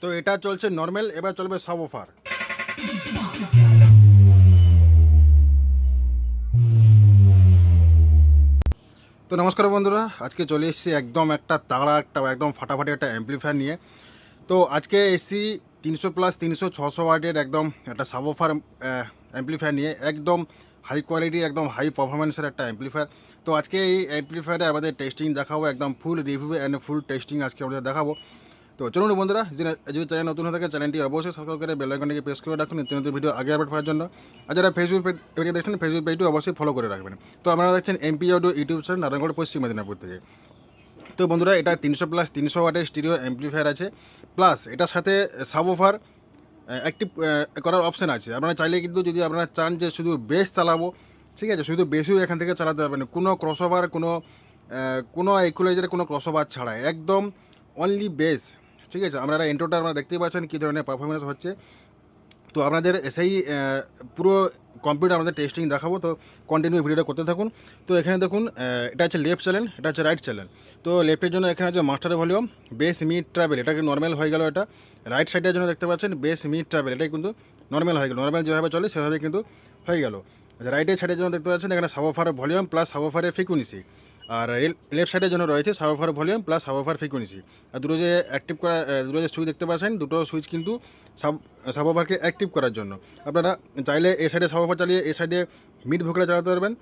তো এটা চলছে নর্মাল, এবার চলবে সাব অফার। তো নমস্কার বন্ধুরা, আজকে চলে এসেছি একদম একটা তাগড়া একদম ফাটাফাটি একটা অ্যাম্পলিফায়ার নিয়ে। তো আজকে এসছি 300 + 300 600 ওয়াটের একদম একটা সাব অফার অ্যাম্পলিফায়ার নিয়ে, একদম হাই কোয়ালিটি একদম হাই পারফরমেন্সের একটা অ্যাম্পলিফায়ার। তো আজকে এই অ্যাম্পলিফায়ারে আমাদের টেস্টিং দেখাবো, একদম ফুল রিভিউ অ্যান্ড ফুল টেস্টিং আজকে আমাদের দেখাবো। তো চলুন বন্ধুরা, যদি চ্যানেল নতুন হয়ে থাকে চ্যানেলটি অবশ্যই সাবস্ক্রাইব করে বেল আইকনটিকে প্রেস করে রাখুন নিত্য নতুন ভিডিও আগে আপলোড করার জন্য। আর যারা ফেসবুক পেজে দেখছেন ফেসবুক পেজটি অবশ্যই ফলো করে রাখবেন। তো আপনারা দেখছেন MP audio YouTube channel, Narayangarh, পশ্চিম মেদিনীপুর থেকে। তো বন্ধুরা, এটা 300 + 300 ওয়াটের স্টিরিও অ্যাম্পলিফায়ার আছে, প্লাস এটার সাথে সাব অফার অ্যাক্টিভ করার অপশান আছে। আপনারা চাইলে কিন্তু, যদি আপনারা চান যে শুধু বেস চালাবো, ঠিক আছে, শুধু বেসও এখান থেকে চালাতে পারবেন, কোনো ক্রসওভার, কোনো ইকুয়ালাইজার, কোনো ক্রসওভার ছাড়া, একদম অনলি বেস। ঠিক আছে, আপনারা ইন্ট্রোটা আপনারা দেখতেই পাচ্ছেন কী ধরনের পারফরমেন্স হচ্ছে। তো আপনাদের সেই পুরো কম্পিউটার আমাদের টেস্টিং দেখাবো, তো কন্টিনিউ ভিডিওটা করতে থাকুন। তো এখানে দেখুন, এটা হচ্ছে লেফট চ্যানেল, এটা হচ্ছে রাইট চ্যানেল। তো লেফটের জন্য এখানে আছে master volume, base, mid, travel, এটাকে নর্মাল হয়ে গেল। এটা রাইট সাইডের জন্য দেখতে পাচ্ছেন বেস, মিড, ট্রাভেল, এটাই কিন্তু নর্মাল হয়ে গেল। নর্মাল যেভাবে চলে সেভাবে কিন্তু হয়ে গেল। আচ্ছা, রাইটের সাইডের জন্য দেখতে পাচ্ছেন এখানে সাবওফারের ভলিউম প্লাস সাবওফারের ফ্রিকোয়েন্সি। আর লেফট সাইডের জন্য রয়েছে সাবওফার ভলিউম প্লাস সাবওফার ফ্রিকোয়েন্সি। আর দুটো যে অ্যাক্টিভ করা, দুটো যে সুইচ দেখতে পাচ্ছেন, দুটো সুইচ কিন্তু সাবওফারকে অ্যাক্টিভ করার জন্য। আপনারা চাইলে এই সাইডে সাবওফার চালিয়ে এই সাইডে মিড ভোকাল চালাতে পারবেন।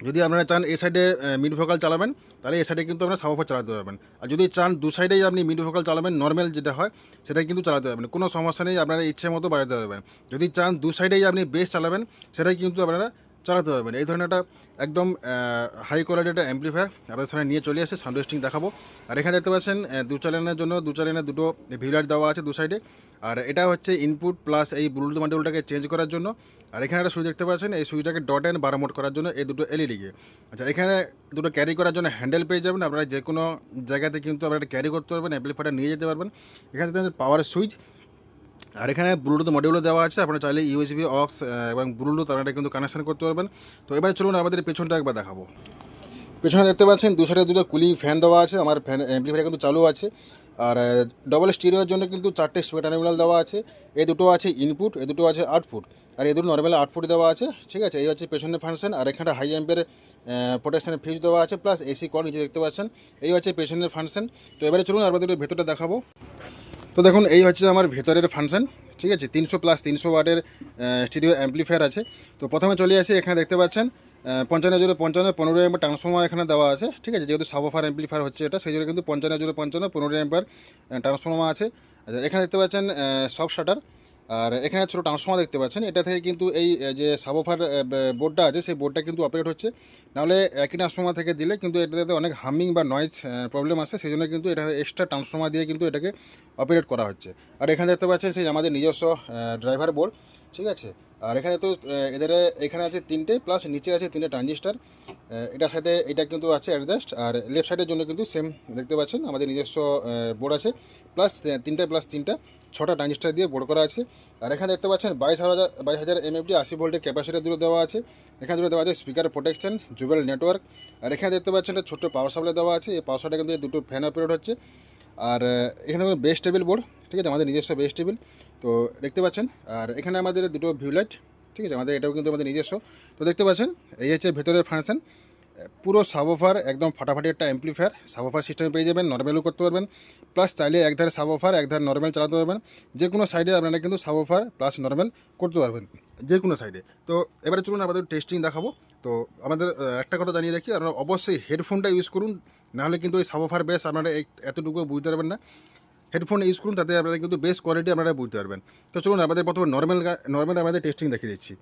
যদি আপনারা চান এই সাইডে মিড ভোকাল চালাবেন, তাহলে এই সাইডে কিন্তু আপনারা সাবওফার চালাতে পারবেন। আর যদি চান দু সাইডেই আপনি মিড ভোকাল চালাবেন, নর্মাল যেটা হয় সেটাই কিন্তু চালাতে পারবেন, কোনো সমস্যা নেই, আপনারা ইচ্ছে মতো বাজাতে পারবেন। যদি চান দু সাইডেই আপনি বেস চালাবেন, সেটাই কিন্তু আপনারা চালাতে পারবেন। এই ধরনের একটা একদম হাই কোয়ালিটি একটা অ্যাম্পলিফায়ার আপনাদের সামনে নিয়ে চলে আসে, সাউন্ড টেস্টিং দেখাবো। আর এখানে দেখতে পাচ্ছেন দু চ্যানেলের জন্য দুটো ভিউলাইট দেওয়া আছে দু সাইডে। আর এটা হচ্ছে ইনপুট প্লাস এই ব্লুটুথ মডিউলটাকে চেঞ্জ করার জন্য। আর এখানে একটা সুইচ দেখতে পাচ্ছেন, এই সুইচটাকে ডট অ্যান্ড বারো মোড করার জন্য এই দুটো এলইডিকে। আচ্ছা, এখানে দুটো ক্যারি করার জন্য হ্যান্ডেল পেয়ে যাবেন, আপনারা যে কোনো জায়গাতে কিন্তু আপনারা ক্যারি করতে পারবেন, অ্যাম্পলিফায়ারটা নিয়ে যেতে পারবেন। এখানে পাওয়ার সুইচ, আর এখানে ব্লুটুথ মডিউলও দেওয়া আছে, আপনারা চাইলে ইউএসবি অক্স এবং ব্লুটুথ আপনারা কিন্তু কানেকশন করতে পারবেন। তো এবারে চলুন আমাদের পেছনটা একবার দেখাবো। পেছনে দেখতে পাচ্ছেন দু সাইডে দুটো কুলিং ফ্যান দেওয়া আছে, আমার ফ্যান অ্যাম্পলিফায়ার কিন্তু চালু আছে। আর ডবল স্টিরিওর জন্য কিন্তু 4টে সোয়েটার টার্মিনাল দেওয়া আছে। এই দুটো আছে ইনপুট, এই দুটো আছে আউটপুট, আর এই দুটো নর্মাল আউটপুট দেওয়া আছে। ঠিক আছে, এই হচ্ছে পেছনের ফাংশন। আর এখানে হাই অ্যাম্পের প্রোটেকশনের ফিউজ দেওয়া আছে, প্লাস এসি কর্ড নিচে দেখতে পাচ্ছেন। এই হচ্ছে পেছনের ফাংশন। তো এবারে চলুন আমাদের ভেতরটা দেখাবো। তো দেখুন, এই হচ্ছে আমার ভেতরের ফাংশন। ঠিক আছে, 300 + 300 ওয়াটের স্টিরিও অ্যাম্পলিফায়ার আছে। তো প্রথমে চলে আসি, এখানে দেখতে পাচ্ছেন 55 15 অ্যাম্পার ট্রান্সফর্মার এখানে দেওয়া আছে। ঠিক আছে, যেহেতু সাবওফার অ্যাম্পলিফায়ার হচ্ছে এটা, সেই জন্য কিন্তু 55 15 অ্যাম্পার ট্রান্সফর্মার আছে। আচ্ছা, এখানে দেখতে পাচ্ছেন সব শাটার। আর এখানে ছোটো ট্রান্সফর্মার দেখতে পাচ্ছেন, এটা থেকে কিন্তু এই যে সাবওফার বোর্ডটা আছে সেই বোর্ডটা কিন্তু অপারেট হচ্ছে। নাহলে একই ট্রান্সফর্মার থেকে দিলে কিন্তু এটাতে অনেক হামিং বা নয়েজ প্রবলেম আসে, সেই জন্য কিন্তু এটা এক্সট্রা ট্রান্সফর্মার দিয়ে কিন্তু এটাকে অপারেট করা হচ্ছে। আর এখানে দেখতে পাচ্ছেন সেই আমাদের নিজস্ব ড্রাইভার বোর্ড। ঠিক আছে, আর এখানে তো এখানে আছে 3টে, প্লাস নিচে আছে 3টে ট্রানজিস্টার। এটার সাথে এটা কিন্তু আছে অ্যাডজাস্ট। আর লেফট সাইডের জন্য কিন্তু সেম দেখতে পাচ্ছেন আমাদের নিজস্ব বোর্ড আছে, প্লাস 3টে প্লাস 3টা 6টা ট্রানজিস্টার দিয়ে বোর্ড করা আছে। আর এখানে দেখতে পাচ্ছেন 22,000 এমএফটি 80 ভোল্টের ক্যাপাসিটার দুটো দেওয়া আছে। এখানে দুটো দেওয়া আছে স্পিকার প্রোটেকশন, জুবেল নেটওয়ার্ক। আর এখানে দেখতে পাচ্ছেন একটা ছোট্ট পাওয়ার সাপ্লাই দেওয়া আছে, এই পাওয়ার সাপ্লাই কিন্তু দুটো ফ্যান অপারেট হচ্ছে। আর এখানে দেখুন বেস টেবিল বোর্ড। ঠিক আছে, আমাদের নিজস্ব বেস টেবিল তো দেখতে পাচ্ছেন। আর এখানে আমাদের দুটো ভিউলাইট। ঠিক আছে, আমাদের এটাও কিন্তু আমাদের নিজস্ব। তো দেখতে পাচ্ছেন এই হচ্ছে ভেতরের ফাংশন। পুরো সাবওফার একদম ফাটাফাটি একটা অ্যাম্পলিফায়ার, সাবওফার সিস্টেমে পেয়ে যাবেন, নর্মালও করতে পারবেন। প্লাস চাইলে একধারে সাবওফার একধারে নর্মাল চালাতে পারবেন। যে কোনো সাইডে আপনারা কিন্তু সাবওফার প্লাস নর্মাল করতে পারবেন, যে কোনো সাইডে। তো এবারে চলুন আমাদের টেস্টিং দেখাবো। তো আমাদের একটা কথা জানিয়ে রাখি, আপনারা অবশ্যই হেডফোনটা ইউজ করুন, নাহলে কিন্তু ওই সাবওফার বেস আপনারা এতটুকু বুঝতে পারবেন না। হেডফোন ইউজ করুন, তাতে আপনারা কিন্তু বেস কোয়ালিটি আপনারা বুঝতে পারবেন। তো চলুন আমাদের প্রথমে নর্মাল আমাদের টেস্টিং দেখিয়ে দিচ্ছি।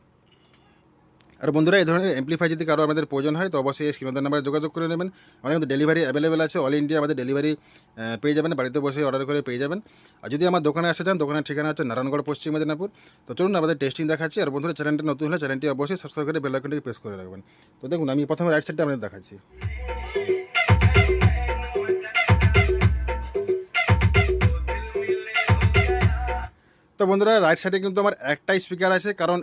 আর বন্ধুরা, এই ধরনের অ্যাম্পলিফায়ার যদি কারো আমাদের প্রয়োজন হয়, তো অবশ্যই এই স্ক্রিনের নাম্বারে যোগাযোগ করে নেবেন। আমাদের কিন্তু ডেলিভারি অ্যাভেলেবেল আছে, অল ইন্ডিয়া আমাদের ডেলিভারি পেয়ে যাবেন, বাড়িতে বসে অর্ডার করে পেয়ে যাবেন। আর যদি আমার দোকানে আসতে চান, দোকানের ঠিকানা হচ্ছে নারায়ণগড়, পশ্চিম মেদিনীপুর। তো চলুন আমাদের টেস্টিং দেখাচ্ছি। আর বন্ধুরা, চ্যানেলটি নতুন হলে চ্যানেলটি অবশ্যই সাবস্ক্রাইব করে বেল আইকনটিকে প্রেস করে রাখবেন। তো দেখুন, আমি প্রথমে রাইট সাইডটা আপনাদের দেখাচ্ছি। তো বন্ধুরা, রাইট সাইডে কিন্তু আমার একটাই স্পিকার আছে, কারণ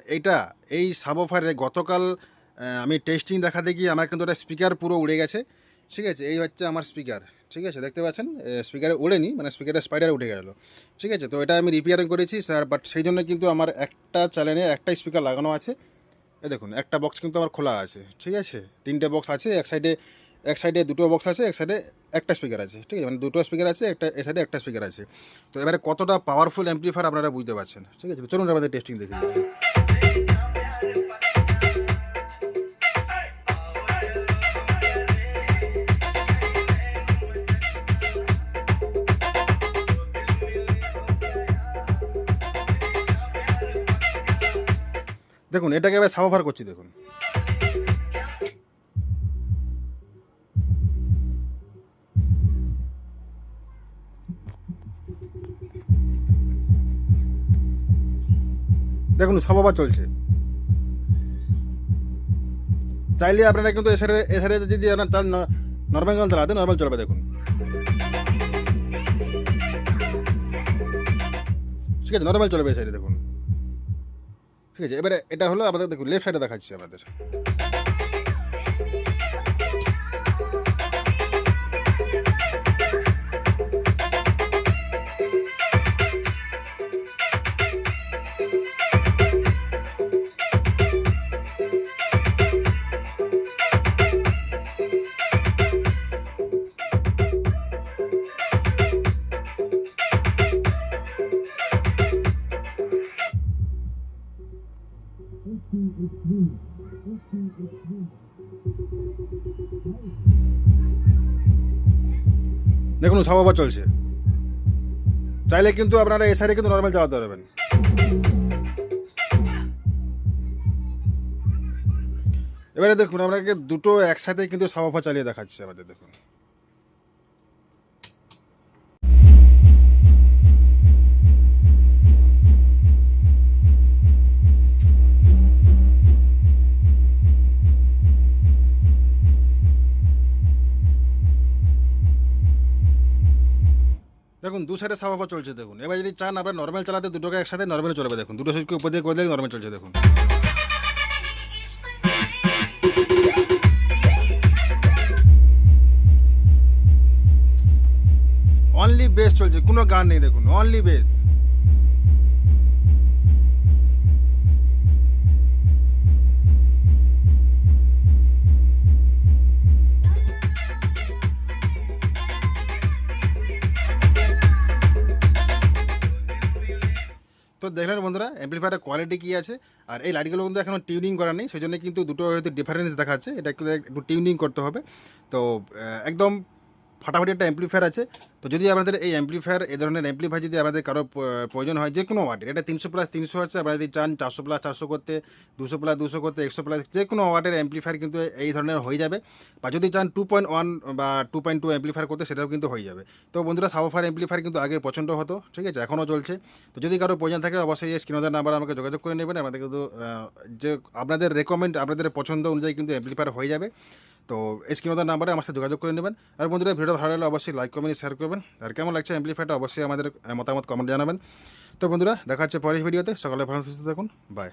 এই সাবওফারে গতকাল আমি টেস্টিং দেখাতে গিয়ে আমার কিন্তু একটা স্পিকার পুরো উড়ে গেছে। ঠিক আছে, এই হচ্ছে আমার স্পিকার। ঠিক আছে, দেখতে পাচ্ছেন স্পিকারে ওড়েনি, মানে স্পিকারের স্পাইডার উঠে গেল। ঠিক আছে, তো এটা আমি রিপেয়ারিং করেছি স্যার, বাট সেই জন্য কিন্তু আমার একটা চ্যানেলে একটা স্পিকার লাগানো আছে। এই দেখুন, একটা বক্স কিন্তু আমার খোলা আছে। ঠিক আছে, তিনটে বক্স আছে, এক সাইডে দুটো বক্স আছে, এক সাইডে একটা স্পিকার আছে। ঠিক আছে, মানে দুটো স্পিকার আছে, একটা এ সাইডে একটা স্পিকার আছে। তো এবারে কতটা পাওয়ারফুল অ্যাম্পলিফায়ার আপনারা বুঝতে পারছেন। ঠিক আছে, তো চলুন আমাদের টেস্টিং দেখে নিচ্ছি। দেখুন, এটাকে এবার সাবওয়ুফার করছি। দেখুন, দেখুন সাবওয়ুফার চলছে। চাইলে আপনারা কিন্তু এসারে যদি আপনার নর্মাল গান চালাতে নর্মাল চলবে। দেখুন, ঠিক আছে, নর্মাল চলবে এসারে। দেখুন, ঠিক আছে, এবারে এটা হলো আমাদের, দেখুন লেফট সাইডে দেখাচ্ছি আমাদের। দেখুন সাবওয়ুফার চলছে। চাইলে কিন্তু আপনারা এসারে কিন্তু নর্মাল চালাতে পারবেন। এবারে দেখুন, আপনাকে দুটো একসাথে কিন্তু সাবওয়ুফার চালিয়ে দেখাচ্ছে আমাদের। দেখুন, দেখুন দু সাইডে সাবওয়ুফার চলছে। দেখুন, এবার যদি চান আপনার নর্মাল চালাতে, দুটোকে একসাথে নর্মাল চলবে। দেখুন, দুটো সুইচকে উপর দিয়ে করে দিলে নর্মাল চলছে। দেখুন, অনলি বেস চলছে, কোনো গান নেই। দেখুন, অনলি বেস। তো দেখলেন বন্ধুরা অ্যাম্পলিফায়ারের কোয়ালিটি কী আছে। আর এই লাইটগুলো কিন্তু এখনও টিউনিং করা নেই, সেই জন্য কিন্তু দুটো হয়তো ডিফারেন্স দেখাচ্ছে। এটা একটু টিউনিং করতে হবে। তো একদম ফাটাফাটি একটা অ্যাম্পলিফায়ার আছে। তো যদি আমাদের এই অ্যাম্পলিফায়ার, এই ধরনের অ্যাম্পলিফায়ার যদি আমাদের কারো প্রয়োজন হয়, যে কোনো ওয়াটের, এটা 300+300 আছে, আপনারা যদি চান 400+400 করতে, 200+200 করতে, 100+, যে কোনো ওয়াটের অ্যাম্পলিফায়ার কিন্তু এই ধরনের হয়ে যাবে। বা যদি চান 2.1 বা 2.2 অ্যাম্পলিফায়ার করতে, সেটাও কিন্তু হয়ে যাবে। তো বন্ধুরা, সাবওয়ুফার অ্যাম্পলিফায়ার কিন্তু আগে পছন্দ হতো। ঠিক আছে, এখনও চলছে। তো যদি কারো প্রয়োজন থাকে, অবশ্যই এই স্ক্রিনের নাম্বার আমাকে যোগাযোগ করে নেবেন। আমাদের কিন্তু যে আপনাদের রেকমেন্ড, আপনাদের পছন্দ অনুযায়ী কিন্তু অ্যাম্পলিফায়ার হয়ে যাবে। তো স্ক্রিনের নাম্বারে আমার সাথে যোগাযোগ করে নেবেন। আর বন্ধুরা, ভিডিও ভালো লাগলে অবশ্যই লাইক, কমেন্ট, শেয়ার করবেন। আর কেমন লাগছে অ্যাম্পলিফায়ারটা অবশ্যই আমাদের মতামত কমেন্ট জানাবেন। তো বন্ধুরা, দেখা হচ্ছে পরের ভিডিওতে। সকালে ভালো সুস্থ থাকুন। বাই।